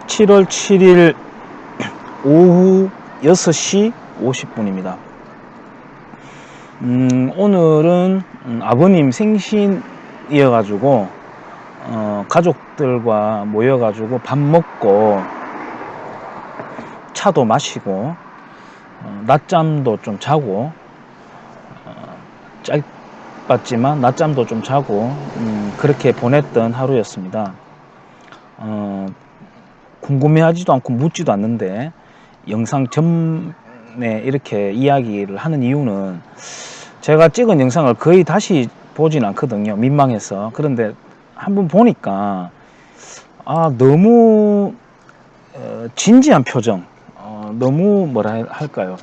7월 7일 오후 6시 50분입니다. 오늘은 아버님 생신이어가지고 가족들과 모여가지고 밥 먹고 차도 마시고 낮잠도 좀 자고 짧았지만 낮잠도 좀 자고 그렇게 보냈던 하루였습니다. 궁금해하지도 않고 묻지도 않는데 영상 전에 이렇게 이야기를 하는 이유는 제가 찍은 영상을 거의 다시 보진 않거든요. 민망해서. 그런데 한번 보니까 너무 진지한 표정, 너무 뭐라 할까요,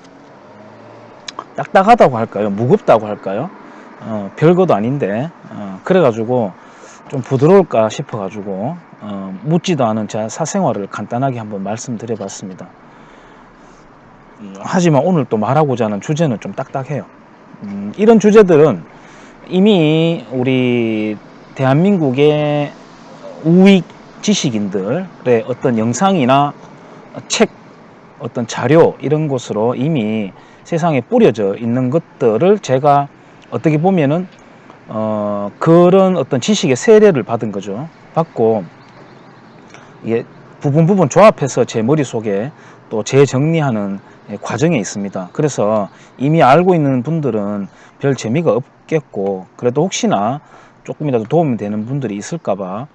딱딱하다고 할까요, 무겁다고 할까요, 별것도 아닌데 그래가지고 좀 부드러울까 싶어가지고 묻지도 않은 제 사생활을 간단하게 한번 말씀드려 봤습니다. 하지만 오늘 또 말하고자 하는 주제는 좀 딱딱해요. 이런 주제들은 이미 우리 대한민국의 우익 지식인들의 어떤 영상이나 책, 어떤 자료 이런 곳으로 이미 세상에 뿌려져 있는 것들을 제가 어떻게 보면은 그런 어떤 지식의 세례를 받은 거죠. 받고 이게 부분 조합해서 제 머릿속에 또 재정리하는 과정에 있습니다. 그래서 이미 알고 있는 분들은 별 재미가 없겠고, 그래도 혹시나 조금이라도 도움이 되는 분들이 있을까봐,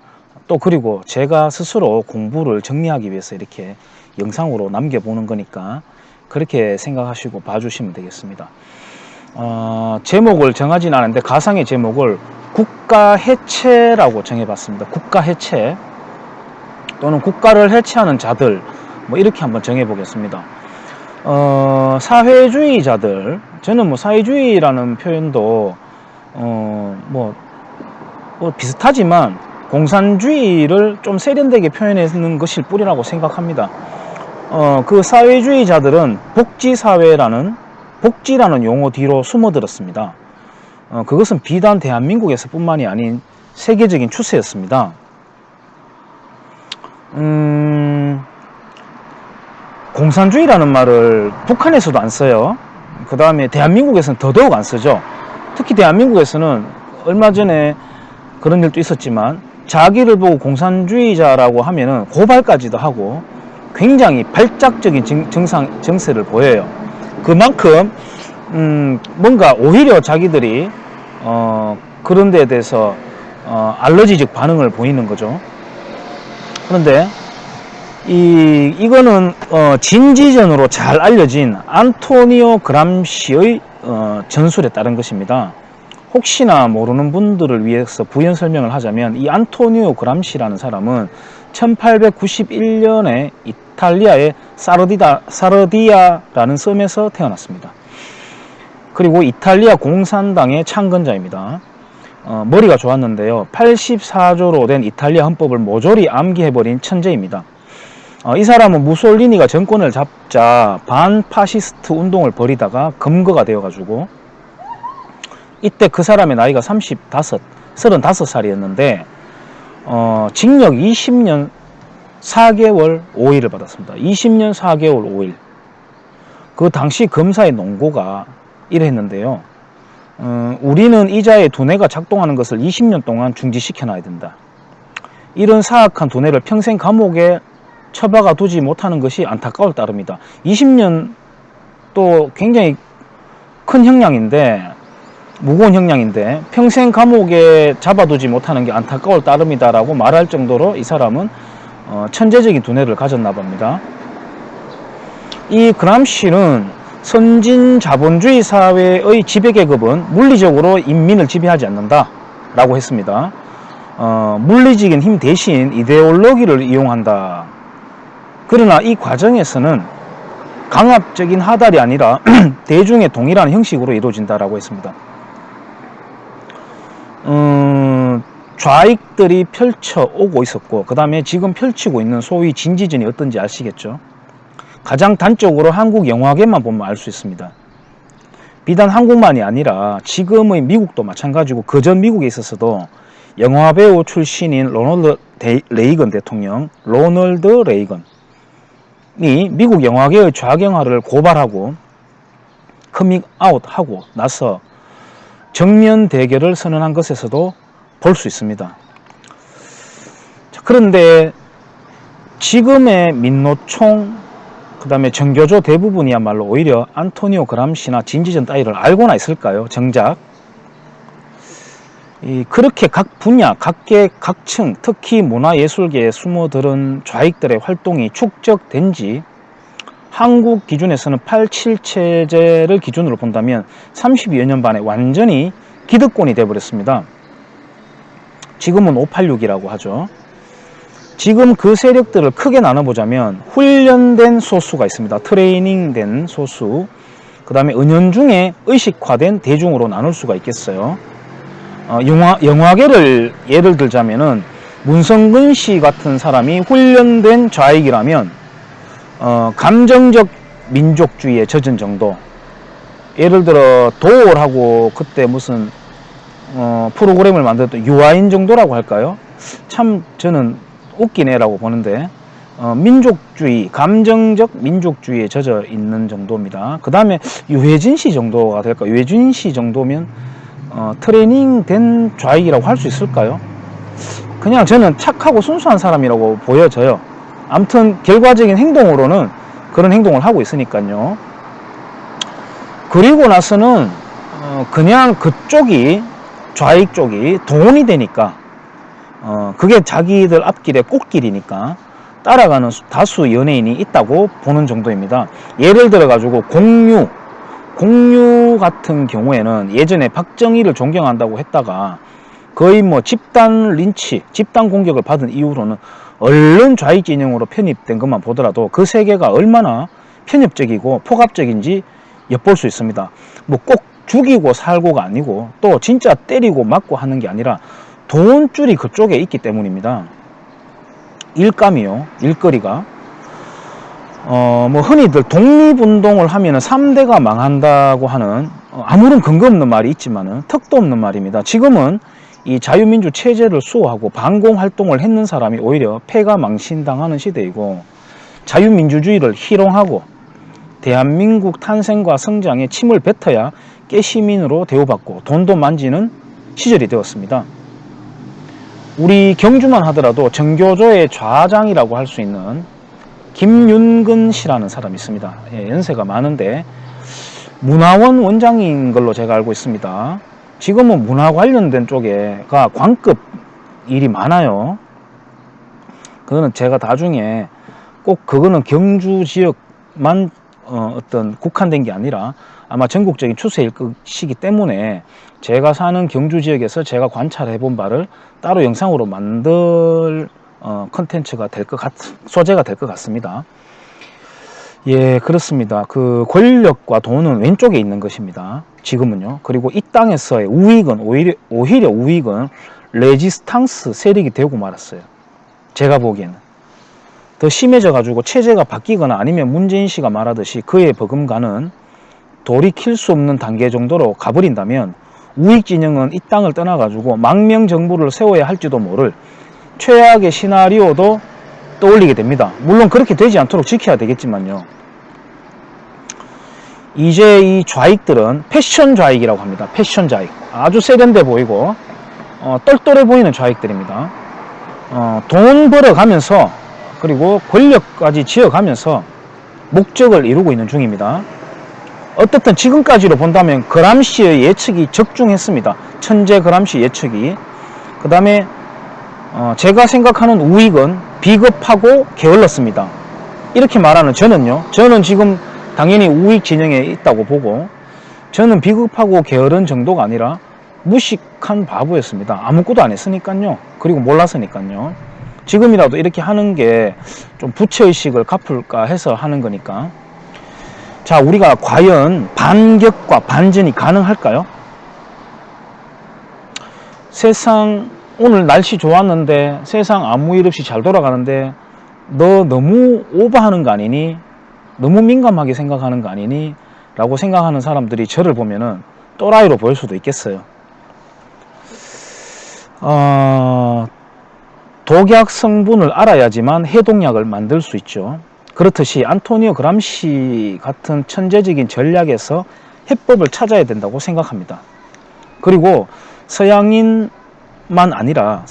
또 그리고 제가 스스로 공부를 정리하기 위해서 이렇게 영상으로 남겨보는 거니까 그렇게 생각하시고 봐주시면 되겠습니다. 제목을 정하진 않았는데 가상의 제목을 국가 해체라고 정해봤습니다. 국가 해체 또는 국가를 해체하는 자들, 뭐 이렇게 한번 정해보겠습니다. 사회주의자들, 저는 뭐 사회주의라는 표현도 뭐 비슷하지만 공산주의를 좀 세련되게 표현하는 것일 뿐이라고 생각합니다. 그 사회주의자들은 복지사회라는, 복지라는 용어 뒤로 숨어들었습니다. 그것은 비단 대한민국에서 뿐만이 아닌 세계적인 추세였습니다. 공산주의라는 말을 북한에서도 안 써요. 그 다음에 대한민국에서는 더더욱 안 쓰죠. 특히 대한민국에서는 얼마 전에 그런 일도 있었지만 자기를 보고 공산주의자라고 하면은 고발까지도 하고 굉장히 발작적인 정세를 보여요. 그만큼 뭔가 오히려 자기들이 그런 데에 대해서 알러지적 반응을 보이는 거죠. 그런데 이거는 진지전으로 잘 알려진 안토니오 그람시의 전술에 따른 것입니다. 혹시나 모르는 분들을 위해서 부연 설명을 하자면, 이 안토니오 그람시라는 사람은 1891년에 이탈리아의 사르디아라는 섬에서 태어났습니다. 그리고 이탈리아 공산당의 창건자입니다. 머리가 좋았는데요, 84조로 된 이탈리아 헌법을 모조리 암기해버린 천재입니다. 이 사람은 무솔리니가 정권을 잡자 반파시스트 운동을 벌이다가 검거가 되어가지고, 이때 그 사람의 나이가 35살이었는데 징역 20년 4개월 5일을 받았습니다. 20년 4개월 5일. 그 당시 검사의 논고가 이랬는데요, 우리는 이자의 두뇌가 작동하는 것을 20년 동안 중지시켜놔야 된다. 이런 사악한 두뇌를 평생 감옥에 처박아 두지 못하는 것이 안타까울 따름이다. 20년 또 굉장히 큰 형량인데, 무거운 형량인데 평생 감옥에 잡아두지 못하는 게 안타까울 따름이다 라고 말할 정도로 이 사람은 천재적인 두뇌를 가졌나 봅니다. 이 그람시는 선진 자본주의 사회의 지배계급은 물리적으로 인민을 지배하지 않는다 라고 했습니다. 물리적인 힘 대신 이데올로기를 이용한다. 그러나 이 과정에서는 강압적인 하달이 아니라 대중의 동일한 형식으로 이루어진다라고 했습니다. 좌익들이 펼쳐오고 있었고, 그 다음에 지금 펼치고 있는 소위 진지전이 어떤지 아시겠죠? 가장 단적으로 한국 영화계만 보면 알 수 있습니다. 비단 한국만이 아니라 지금의 미국도 마찬가지고, 그전 미국에 있어서도 영화배우 출신인 레이건 대통령, 로널드 레이건이 미국 영화계의 좌경화를 고발하고 커밍아웃하고 나서 정면 대결을 선언한 것에서도 볼 수 있습니다. 자, 그런데 지금의 민노총, 그 다음에 정교조 대부분이야말로 오히려 안토니오 그람시나 진지전 따위를 알고나 있을까요? 정작 그렇게 각 분야, 각계, 각층, 특히 문화예술계에 숨어들은 좌익들의 활동이 축적된 지 한국 기준에서는 87체제를 기준으로 본다면 32여 년 만에 완전히 기득권이 되어버렸습니다. 지금은 586이라고 하죠. 지금 그 세력들을 크게 나눠보자면 훈련된 소수가 있습니다. 트레이닝된 소수, 그 다음에 은연중에 의식화된 대중으로 나눌 수가 있겠어요. 영화계를 예를 들자면은 문성근 씨 같은 사람이 훈련된 좌익이라면 감정적 민족주의에 젖은 정도. 예를 들어 도올하고 그때 무슨 프로그램을 만들었던 유아인 정도라고 할까요? 참 저는 웃기네라고 보는데 민족주의, 감정적 민족주의에 젖어 있는 정도입니다. 그 다음에 유해진 씨 정도가 될까? 유해진 씨 정도면 트레이닝 된 좌익이라고 할 수 있을까요? 그냥 저는 착하고 순수한 사람이라고 보여져요. 아무튼 결과적인 행동으로는 그런 행동을 하고 있으니까요. 그리고 나서는 그냥 그쪽이, 좌익 쪽이 돈이 되니까 그게 자기들 앞길의 꽃길이니까 따라가는 다수 연예인이 있다고 보는 정도입니다. 예를 들어 가지고 공유 같은 경우에는 예전에 박정희를 존경한다고 했다가 거의 뭐 집단 린치, 집단 공격을 받은 이후로는 얼른 좌익 진영으로 편입된 것만 보더라도 그 세계가 얼마나 편협적이고 폭압적인지 엿볼 수 있습니다. 뭐 꼭 죽이고 살고가 아니고 또 진짜 때리고 맞고 하는 게 아니라 돈줄이 그쪽에 있기 때문입니다. 일감이요, 일거리가. 뭐 흔히들 독립운동을 하면은 3대가 망한다고 하는 아무런 근거 없는 말이 있지만은 턱도 없는 말입니다. 지금은 이 자유민주 체제를 수호하고 반공활동을 했는 사람이 오히려 패가 망신당하는 시대이고 자유민주주의를 희롱하고 대한민국 탄생과 성장에 침을 뱉어야 깨시민으로 대우받고 돈도 만지는 시절이 되었습니다. 우리 경주만 하더라도 정교조의 좌장이라고 할 수 있는 김윤근 씨라는 사람이 있습니다. 예, 연세가 많은데 문화원 원장인 걸로 제가 알고 있습니다. 지금은 문화 관련된 쪽에가 관급 일이 많아요. 그거는 제가 나중에 꼭 그거는 경주 지역만 어떤 국한된 게 아니라 아마 전국적인 추세일 것이기 때문에 제가 사는 경주 지역에서 제가 관찰해 본 바를 따로 영상으로 만들 컨텐츠가 될 것 소재가 될 것 같습니다. 예, 그렇습니다. 그 권력과 돈은 왼쪽에 있는 것입니다. 지금은요. 그리고 이 땅에서의 우익은 오히려 우익은 레지스탕스 세력이 되고 말았어요. 제가 보기에는 더 심해져 가지고 체제가 바뀌거나 아니면 문재인 씨가 말하듯이 그의 버금가는 돌이킬 수 없는 단계 정도로 가버린다면 우익 진영은 이 땅을 떠나 가지고 망명 정부를 세워야 할지도 모를 최악의 시나리오도 떠올리게 됩니다. 물론 그렇게 되지 않도록 지켜야 되겠지만요. 이제 이 좌익들은 패션 좌익이라고 합니다. 패션 좌익. 아주 세련돼 보이고 똘똘해 보이는 좌익들입니다. 돈 벌어가면서 그리고 권력까지 지어가면서 목적을 이루고 있는 중입니다. 어떻든 지금까지로 본다면 그람시의 예측이 적중했습니다. 천재 그람시 예측이. 그 다음에 제가 생각하는 우익은 비겁하고 게을렀습니다. 이렇게 말하는 저는 지금 당연히 우익 진영에 있다고 보고 저는 비겁하고 게으른 정도가 아니라 무식한 바보였습니다. 아무것도 안 했으니까요. 그리고 몰랐으니까요. 지금이라도 이렇게 하는 게 좀 부채의식을 갚을까 해서 하는 거니까. 자, 우리가 과연 반격과 반전이 가능할까요? 세상 오늘 날씨 좋았는데 세상 아무 일 없이 잘 돌아가는데 너 너무 오버하는 거 아니니? 너무 민감하게 생각하는 거 아니니? 라고 생각하는 사람들이 저를 보면은 또라이로 보일 수도 있겠어요. 독약 성분을 알아야지만 해독약을 만들 수 있죠. 그렇듯이 안토니오 그람시 같은 천재적인 전략에서 해법을 찾아야 된다고 생각합니다. 그리고 서양인뿐만 아니라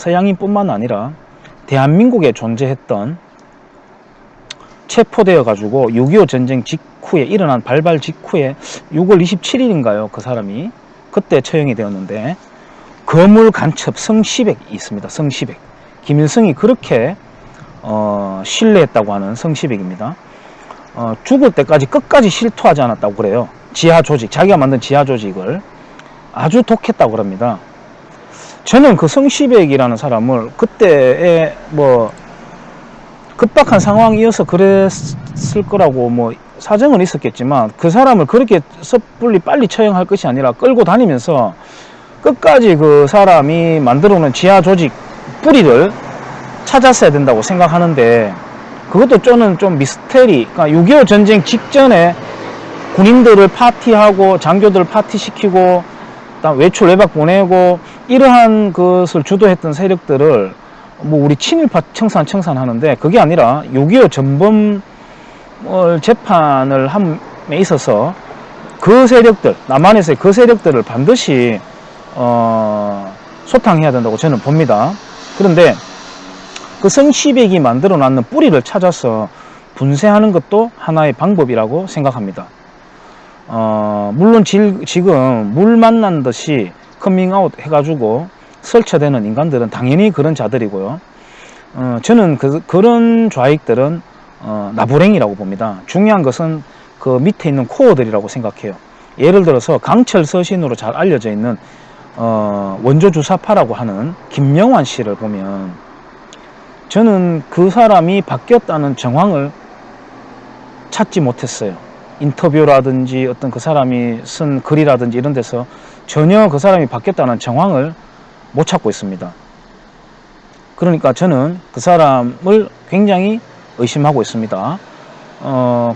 대한민국에 존재했던 체포되어 가지고 6.25 전쟁 직후에 일어난 발발 직후에 6월 27일인가요? 그 사람이 그때 처형이 되었는데 거물 간첩 성시백이 있습니다. 성시백. 김일성이 그렇게 신뢰했다고 하는 성시백입니다. 죽을 때까지 끝까지 실토하지 않았다고 그래요. 지하 조직, 자기가 만든 지하 조직을 아주 독했다고 그럽니다. 저는 그 성시백이라는 사람을 그때에 뭐 급박한 상황이어서 그랬을 거라고 뭐 사정은 있었겠지만 그 사람을 그렇게 섣불리 빨리 처형할 것이 아니라 끌고 다니면서 끝까지 그 사람이 만들어 놓은 지하 조직 뿌리를 찾았어야 된다고 생각하는데 그것도 저는 좀 미스테리, 그러니까 6.25 전쟁 직전에 군인들을 파티하고 장교들 파티시키고 외출 외박 보내고 이러한 것을 주도했던 세력들을 뭐 우리 친일파 청산하는데 그게 아니라 6.25 전범 재판을 함에 있어서 그 세력들, 남한에서의 그 세력들을 반드시 소탕해야 된다고 저는 봅니다. 그런데 그 성시백이 만들어 놨는 뿌리를 찾아서 분쇄하는 것도 하나의 방법이라고 생각합니다. 물론 지금 물 만난 듯이 커밍아웃 해가지고 설쳐되는 인간들은 당연히 그런 자들이고요. 저는 그런 좌익들은 나부랭이라고 봅니다. 중요한 것은 그 밑에 있는 코어들이라고 생각해요. 예를 들어서 강철 서신으로 잘 알려져 있는 원조주사파라고 하는 김영환 씨를 보면 저는 그 사람이 바뀌었다는 정황을 찾지 못했어요. 인터뷰라든지 어떤 그 사람이 쓴 글이라든지 이런 데서 전혀 그 사람이 바뀌었다는 정황을 못 찾고 있습니다. 그러니까 저는 그 사람을 굉장히 의심하고 있습니다.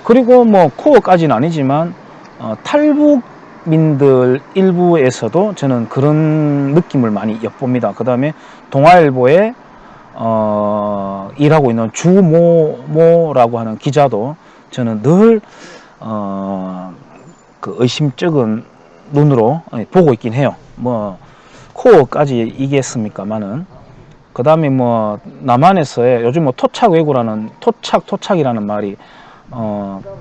그리고 뭐 코어까지는 아니지만 탈북민들 일부에서도 저는 그런 느낌을 많이 엿봅니다. 그 다음에 동아일보에 일하고 있는 주모라고 하는 기자도 저는 늘 그 의심쩍은 눈으로 보고 있긴 해요. 뭐 코어까지 이겠습니까만은. 그 다음에 뭐 남한에서의 요즘 뭐 토착이라는 말이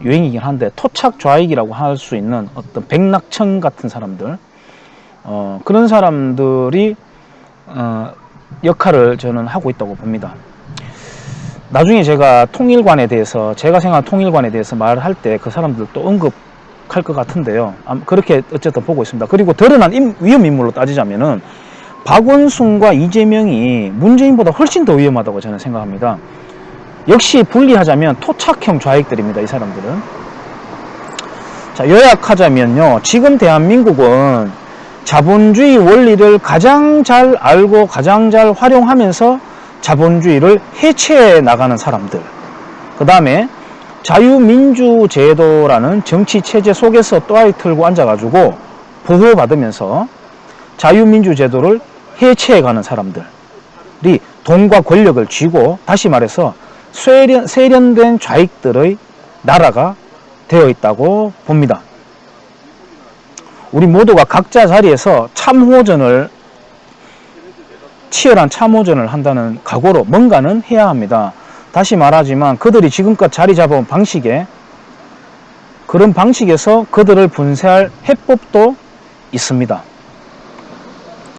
유행이긴 한데 토착 좌익이라고 할 수 있는 어떤 백낙청 같은 사람들, 그런 사람들이 역할을 저는 하고 있다고 봅니다. 나중에 제가 제가 생각하는 통일관에 대해서 말을 할 때 그 사람들도 언급할 것 같은데요. 그렇게 어쨌든 보고 있습니다. 그리고 드러난 위험 인물로 따지자면은 박원순과 이재명이 문재인보다 훨씬 더 위험하다고 저는 생각합니다. 역시 분리하자면 토착형 좌익들입니다. 이 사람들은. 자, 요약하자면요. 지금 대한민국은 자본주의 원리를 가장 잘 알고 가장 잘 활용하면서 자본주의를 해체해 나가는 사람들. 그 다음에 자유민주제도라는 정치체제 속에서 또아리 틀고 앉아가지고 보호받으면서 자유민주제도를 해체해가는 사람들이 돈과 권력을 쥐고, 다시 말해서 세련된 좌익들의 나라가 되어 있다고 봅니다. 우리 모두가 각자 자리에서 치열한 참호전을 한다는 각오로 뭔가는 해야 합니다. 다시 말하지만 그들이 지금껏 자리 잡아온 그런 방식에서 그들을 분쇄할 해법도 있습니다.